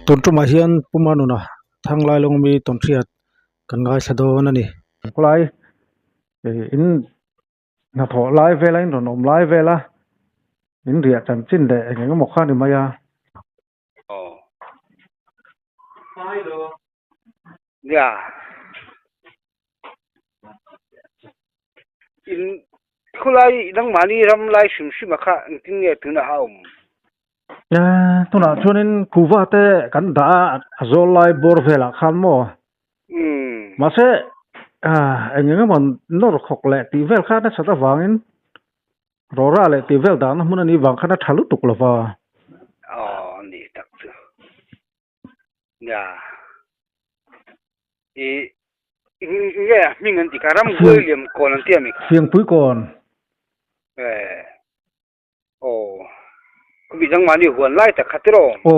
ตุนจุมาเฮียนปุมานุนะทางไลลงมีตุนเทียดกันง่ายสะดวกนั่นนี่ก็ไลอินนาทอไลเวลาอินรนอมไลเวลาอินเรียจันจินเดะอย่างก็หมกข้านี่มายาอ๋อเนี่ยอินคุไลดังมานี่รำไลชิมมาค่ะจริงเนี่ยถึงนะฮะยาตุน่ะชวนินคูวาเตกันดาโซไลบอร์เวลาขันโมมาเสอย่างก็มันนอร์ขกเละตีเวลข้าน่ะสัตว์วางินรอราเละตีเวลดานะมันนี่วางข้าน่ะทะลุตุกละว่าอ๋อนี่ตักตัวเนี่ยเนี่ยมีเงินติการำเวลียมก่อนเตี้ยมิค่ะเสียงปุ้ยก่อนโอ้คุณพี่จังมานี่หัวไล่แต่ขัดรอโอ้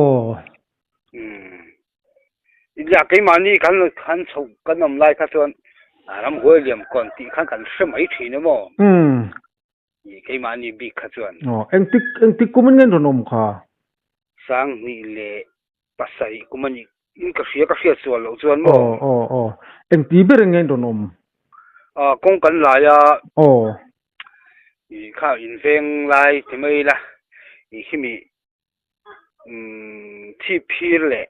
อยากให้มานี่กันชกกันน้ำไล่ขัดส่วนรำหัวเลียมก่อนตีกันสมัยทีนะมั้งให้มานี่บีขัดส่วนอ๋อเอ็งติ๊กกูมันเงินรนมค่ะสังนี่เละภาษากูมันนี่ก็เสียส่วนส่วนมั้งอ๋อเอ็งตีเบรเงินรนมกงกันหลายอ๋อข้าวอินเฟงไล่ที่ไม่ละที่มีที่พีร์เลย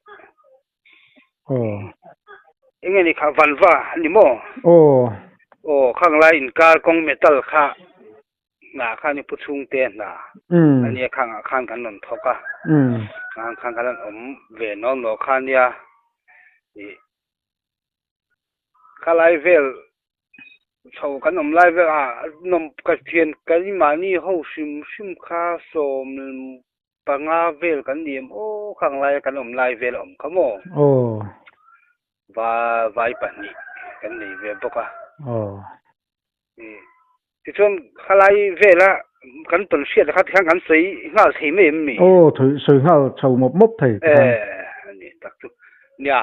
ยังไงนี่ข้าวฟันฟ้านี่มั้งข้างไล่อินการกงเมทัลข้าหน้าข้านี่พุชุงเตียนนะอันนี้ข้างกันนนทกะข้างกันนนเวนนนข้านี่ข้าไล่เวลชาวกันไล่เวลนมกระเทียนกันมานี่เขาชิมข้าสมปังอาเวลกันเดียมข้างไล่กันไล่เวลขโมว่าปันนี่กันนี่เวลปกะที่ชนข้าไล่เวลกันตุนเสียดข้าที่กันใส่ง่าใส่ไม่มีถือใส่ง่าชาวมบไทยนี่ตักตุเนี่ย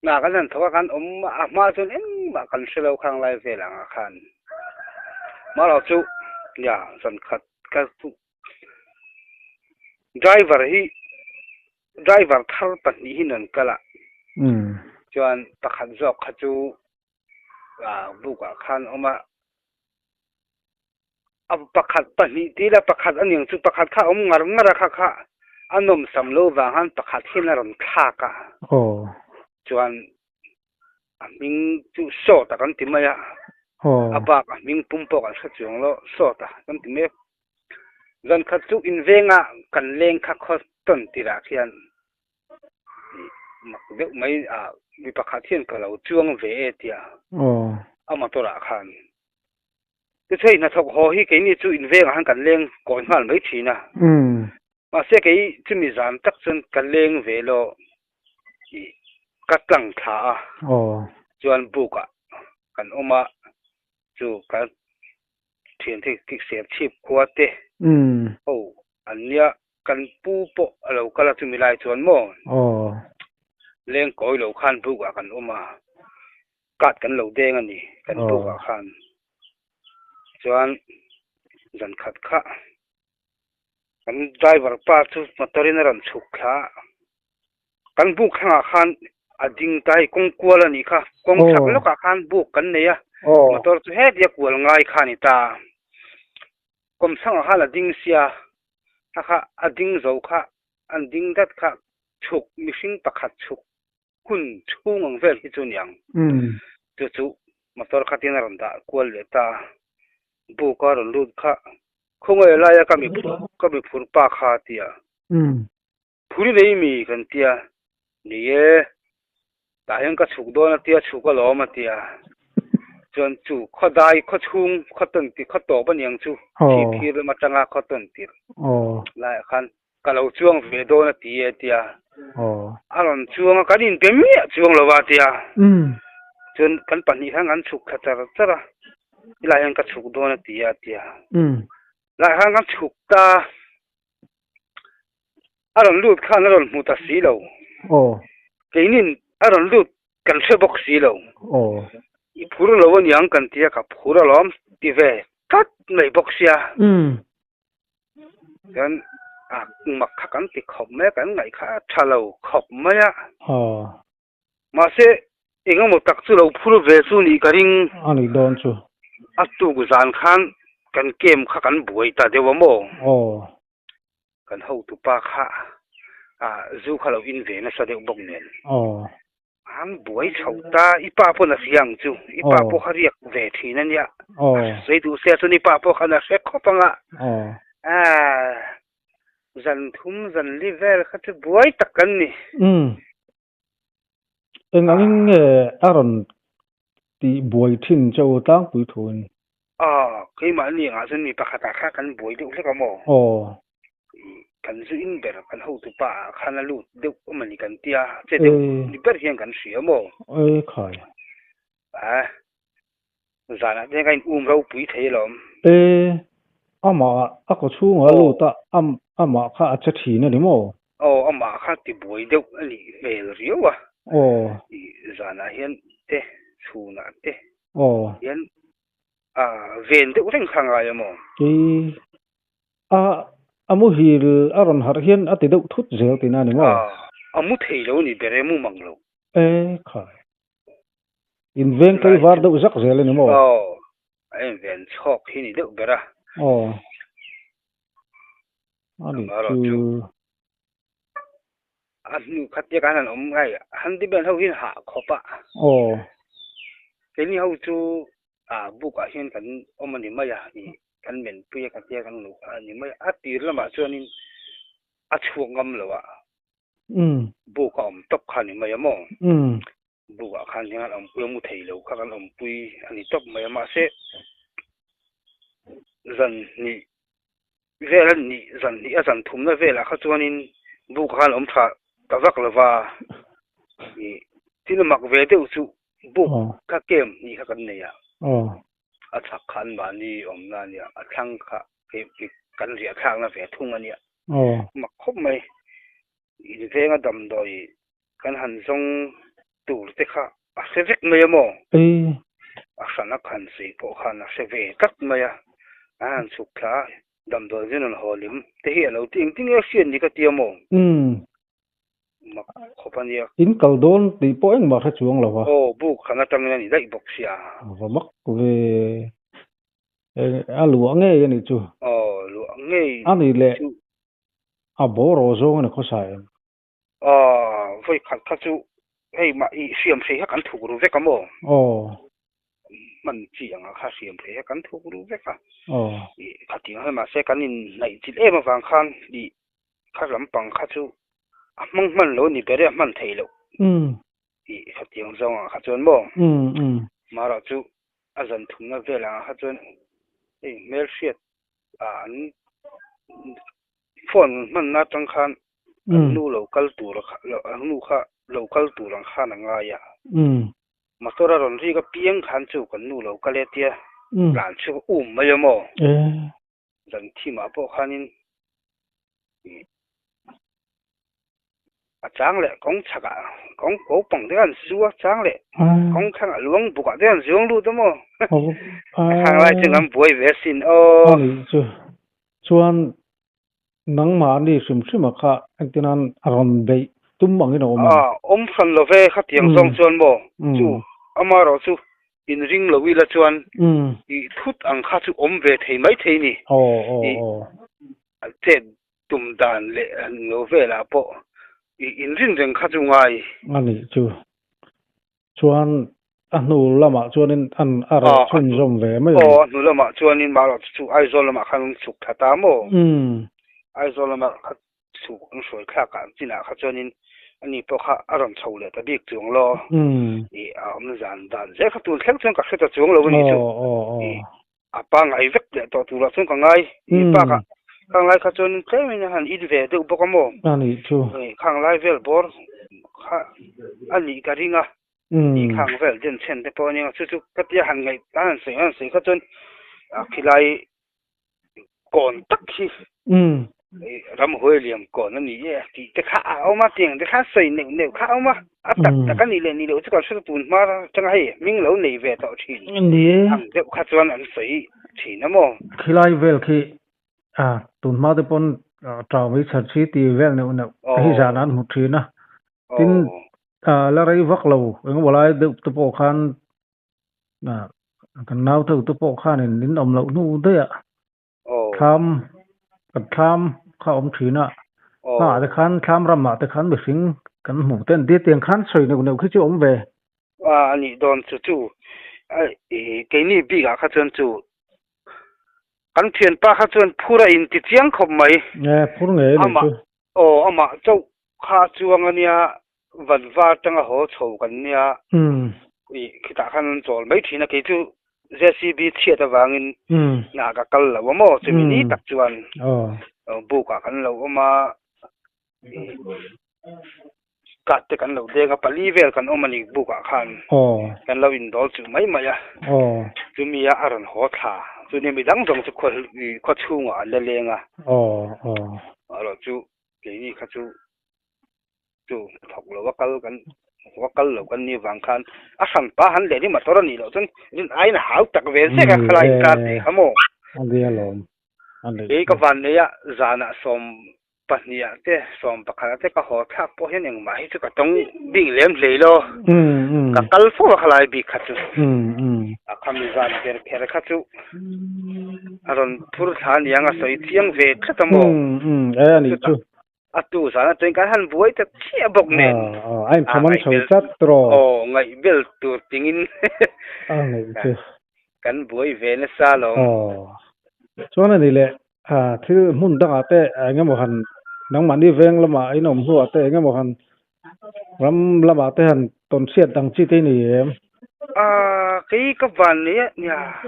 น่ากันนั่นทว่ากันมาจนมากันเสลาข้างไล่เวลาขันมาเราจุเนี่ยสันขัดกันตุไดรเวอร์ทัลปันนี้หินันกันละจวนตะขันจอกขจูบุกขันมาประคัดปันนี้ทีละประคัดอันยังจุประคัดข้างารข้าอันนมสำโลบางหันประคัดที่นารมข้ากะจวนมิงจุโซตะกันติมายะบากมิงปุ่มปกันสักจวงโลโซตะกันติเมจันขัดจุอินเวงกันเลงข้าข้อต้นติระเขียนมักเด็กไม่มีประคัดเทียนกับเราจวงเวทีเอามาตัวละขันก็ใช่นะทุกหัวที่แกนี่จุอินเวงหันกันเลงก่อนมันไม่ทีนะมาเสียแกจะมีจานตักจนกันเลงเวโลกัดหลังขาจวนบุกกันมาจูกันเทียนที่เสียบชีพขวดเตอันเนี้ยกันปูโปเราก็เราจะมีลายจวนโม่เลี้ยงก้อยเราขันบุกกันมากัดกันเราเด้งอันนี้กันบุกขันจวนจันขัดข้ากันได้บาร์ป้าจุมาตรินรันสุขะกันบุกข้างขันอดิ่งใจกงกัวละนี่ค่ะกงสักแล้วก็ขันบุกกันเนี่ยมาตรจุเฮ็ดยากวัวง่ายขันนี่ตากมสังขันอดิ่งเสียถ้าข้าอดิ่งเจ้าข้าอดิ่งดัดข้าฉุกมิสิงประคัดฉุกคุณชูงเวลที่จุนยังจู่มาตรขัดที่นรันดากัวเลตาบุกการลุดข้าคงเอลายก็มีผูปากขาเตียผูนี่เลยมีกันเตียนี่แต่ยังก็ฉุกโดนเตียฉุกก็ล้อมาเตียจนจู่ข้อได้ข้อชุงข้อต้นตีข้อโตปัญญังจู่พี่มาจังอาข้อต้นตีหลายคันก็เราช่วงเวโดนเตียอารมณ์ช่วงก็ดินเต็มมีช่วงเราว่าเตียจนกันปัญญางันฉุกขจัดซะละหลายยังก็ฉุกโดนเตียหลายครั้งก็ฉุกตาอารมณ์ลูดข้างอารมณ์มุตสีเราเกนินอารมณ์ลูดกันเสบกสีเราอีพูดเราวันยังกันที่กับพูดเราที่เวกัดในบกเสียกัน mặc khắc ăn thì khóc mấy cái ngày khác trả lâu khóc mấy á mà sẽ anh một tắc chú lâu phun về chú ní cái ring anh đón chú tu cái gian khan cái kem khắc ăn bụi ta đều mò cái hậu tu pa khá chú khá lâu in về nó sẽ đều bông nền hắn bụi sầu ta ipa po na siang chú ipa po khá riêng về thì nên ya rồi tu xe chú ipa po khá là sẽ khóc à dần thum dần level khá chú bụi tắc cân nè anh Aaron thì bụi thìn châu tang bụi thun khi mà anh à chú ni pa khá khá cân bụi được cái mò kan zu in ber kan ho tu pa khana lu deu mani kan tia che deu ni ber hian kan sia mo khai zana de kan ro pui thei lom ama ako chu nga lu ta ama kha cha thi na ni mo ama kha ti boi deu ani mel rio wa zana hian te chu na te hian ven deu reng khanga ya mo amu hil aron har hian ati deuh thut zel tin ani mo amu thei lo ni bere mu mang lo khai in ven kai var deuh zak zel ani mo em ven chok hi ni deuh bera ani chu anu khatia kan om ngai han di ben ho hin ha khopa ke ni ho chu bu ka hian kan omani maya ni kan men puya khatia kan lu ni mai atir lama chuanin achuangam lawa bu ka om top khani mai mo bu ka khan hian om pu mu thei lo kha kan om pui ani top mai ma se zan ni velan ni zan thum na vela kha chuanin bu ka khan om tha tawak lawa ni tin mak ve deu chu bu ka kem ni kha kan ne ya athak khan ba ni om na ni athang kha ke kan ria thang na ve thung ani mak khop mai in venga dam doi kan han zong tur te kha a sevek mai mo asana khan sei po khan a seve kat mai an sukha dam doi jin holim te hi lo ting ting e sian ni ka ti mo mak khopania in kaldon ti po eng ma kha chuang lawa bu khana tang ni dai bok sia mak ve alu nge ni chu lu nge ani le a boro zo na ko sai voi khat chu hei ma i siam sei ha kan thu ru ve ka mo man chi anga kha siam sei ha kan thu ru ve ka khati ha ma se kan in nai chi e ma wang khan di kha lam pang kha chu mang man lo ni bere man thei lo khati ang zong kha chon mo ma ra chu azan thum na vela kha chon mel shiat an phone man na tang khan nu local tur nu kha local tur ang khan nga ya motora ron ri ka piang khan chu kan nu local etia plan chu mai mo dan thi ma po khanin chang le kong chaka kong ko pang de an su chang le kong khang luang bu ka de an zong lu to mo khang lai chung am boi ve sin chuan nang ma ni sim kha antinan aron be tum mang ino ma khan lo ve kha tiang zong chuan mo chu amaro chu in ring lo wi la chuan I thut ang kha chu ve thei mai thei ni te tum dan le an lo ve la po in ring reng kha chu ngai ani chu chuan anu lama chuanin an ara chun zom ve mai anu lama chuanin ma ro chu ai zol lama khan chuk thata mo ai zol lama kha chu ang soi kha ka china kha chuanin ani po kha aron chole ta bik chung lo am zan dan je kha tu theng chung ka kheta chung lo ni chu apa ngai vek le to tu la chung ka ngai pa ka khang lai kha chuanin klemin han id ve de upo ka mo ani chu khang lai vel bor kha ani ka ringa khang vel den chen te po ni chu chu ka tia han ngai an sei kha chun khilai kon tak hi ram hoi liam kon ani ye ti te kha au ma tiang te kha sei ne kha au ma atak ta kan ni le ni lo chu ka su pun ma chang hai ming lo nei ve to thin ni ang de kha chuan an sei thin mo khilai vel khi tun ma de pon trào mấy sản sĩ tì ven này nè cái giá nan một thứ na tin là rai vắc lâu anh bảo lại được tập bộ khan à cái nào từ tập bộ khan này đến ông lâu nu đấy ạ tham khá ông thứ na mà cái tham ram mà cái khăn bị sinh cái mũ tên đi tiền khăn soi này nè khi chú ông về anh đón chú cái này bị cả khát chú anh thiền pa khát chân phura in tít giang khom mày nghe phura nghe này chú ama chú khát chuang anh ya vật va trong a hồ chầuกันเนี่ยkhi ta khăn rồi mấy thì nó cái chú JCB thiệt là vàng nhà cả cල් là mà chú mình đặt chuan bu cả khăn lâu mà cắt cái khăn lâu để cái pali về khăn ông mình bu cả khăn khăn lâu in đó chú mấy mà ya chú mi ya aran hồ thà chú nên bị đắng trong chú khó chung à lê lê à rồi chú cái này khá chú học là vác cල් là cái như vàng khan sản pa hắn để đi mà thôi đi rồi chứ nên ai là hảo tắc về sẽ cái lại cái gì không ạ anh đi luôn cái vấn đề á giờ nè xóm bát nia thế xóm bát khát thế cái họ tháp po hiện những máy chứ cái trong bị lém lấy lo cái cl phố cái lại bị khát chứ kami zan kher khát chứ rồi phur than yang à soi tiếng về khát tamo anh đi chú tu sana tuin kan han buai ta chia bok ne anh tham ăn sầu chát rồi ngày bel tu tingin này chứ kan buai về nó xa lo cho nên đi lệ thứ muốn đăng ate anh em một hành nắng mặn đi ven lắm mà anh ông hùa ate anh em một hành lắm ate hành tồn xiết đằng chi thế này em cái vấn này nha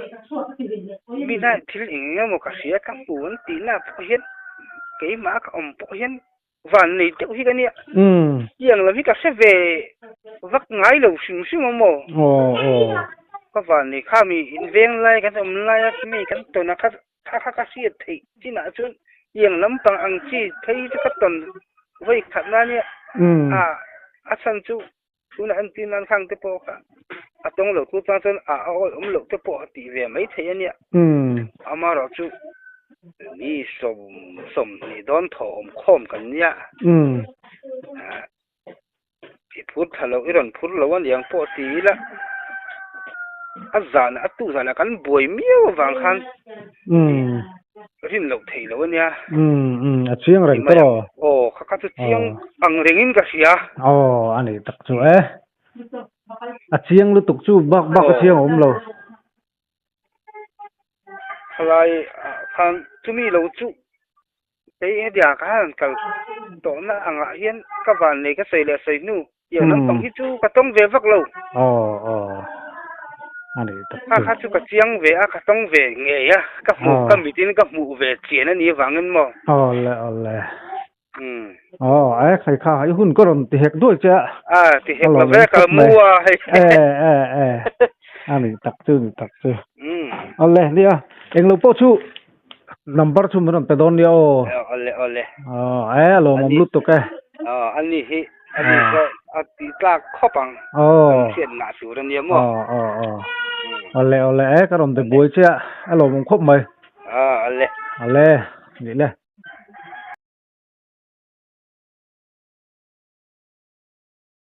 mình này thì anh em một cái gì các buồn tí là hiện cái má các ông hiện vấn này tiêu hi cái này yang là vì các sẽ về vắt ngay lâu xíu xíu mà cái vấn này khá mi ven lại cái ông lại mi cái tuần nó khá xí thì chỉ là chút yang lắm bằng anh chỉ thấy cái tuần với khát na này san chú là anh tin anh khang cái bộ cả trong lỗ tu trang chân ông lỗ cái bộ thì về mấy thế này mà rồi chú ni som ni don thom khom kan nya phut thalo iron phut lawan yang po ti la azan atu zana kan boi miêu wang khan rin lo thei lo nya chiang ren to kha chu chiang ang rengin ka sia ani tak chu chiang lu tuk chu bak chiang om lo lại khan tumi lâu chú cái dia khan kal to na anga hian ka van ne ka sei le sei nu yang nam tong hi chu ka tong ve vak lo ani tak kha chu ka chiang ve ka tong ve nge ya ka mu ka mi tin ka mu ve chien ani wangen mo ole ai khai kha ai hun ko ron ti hek do cha ti hek la ve ka mu ani tak chu ole dia anh lâu po chu number chu mình pe don yo ole lo mom lut to ke anh hi ko ti ta khopang chen na su ran yemo ole ka ron de boy cha lo mom khop mai ole vậy le